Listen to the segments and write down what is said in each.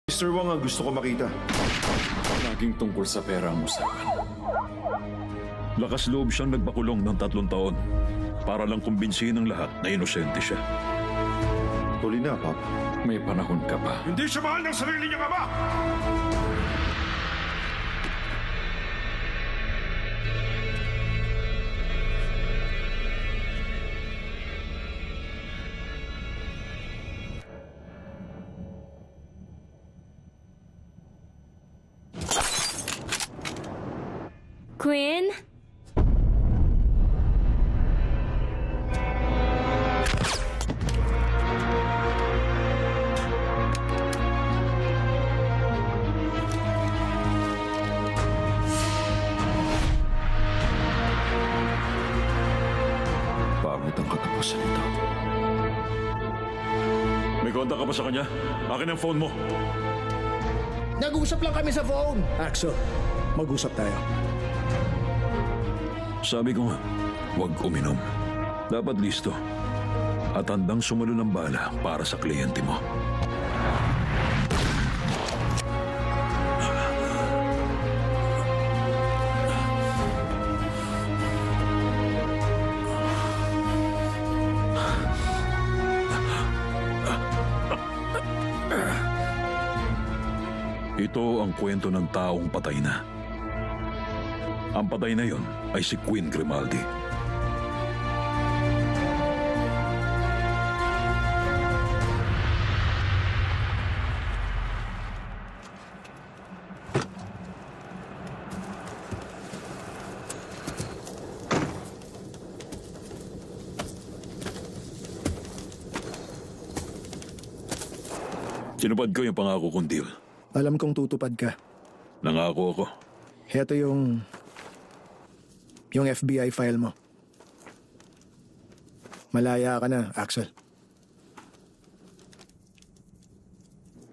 Mr. Wang ang gusto ko makita. Laging tungkol sa pera ang usapan. Lakas loob siyang nagpakulong ng 3 taon para lang kumbinsihin ng lahat na inosente siya. Huli na, Pop. May panahon ka pa. Hindi siya mahal ng sarili niyang ama! Quinn? Pangit ang katapusan nito. May kontak ka ba sa kanya? Akin ang phone mo. Nag-uusap lang kami sa phone. Axo, mag-usap tayo. Sabi ko nga, huwag uminom. Dapat listo. At handang sumulo ng bala para sa kliyente mo. Ito ang kwento ng taong patay na. Ang patay na yon ay si Quinn Grimaldi. Tinupad ko yung pangako kong deal. Alam kong tutupad ka. Nangako ako. Heto yung FBI file mo. Malaya ka na, Axel.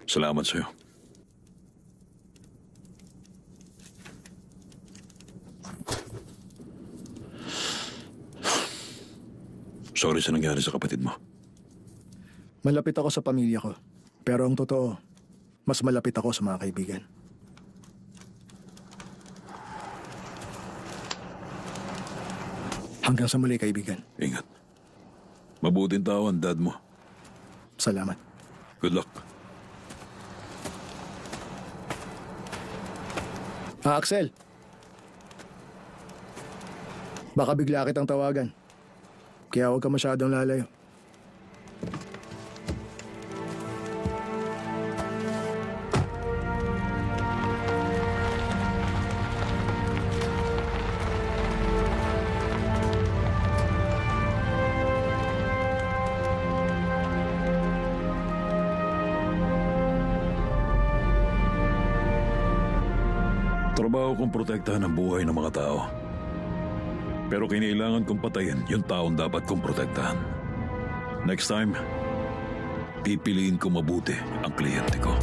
Salamat sa'yo. Sorry sa nangyari sa kapatid mo. Malapit ako sa pamilya ko. Pero ang totoo, mas malapit ako sa mga kaibigan. Hanggang sa muli, kaibigan. Ingat. Mabuting tao ang dad mo. Salamat. Good luck. Axel. Baka bigla kitang tawagan. Kaya huwag ka masyadong lalayo. Trabaho kong protektahan ang buhay ng mga tao. Pero kinailangan kong patayin yung taong dapat kong protektahan. Next time, pipiliin ko mabuti ang kliyente ko.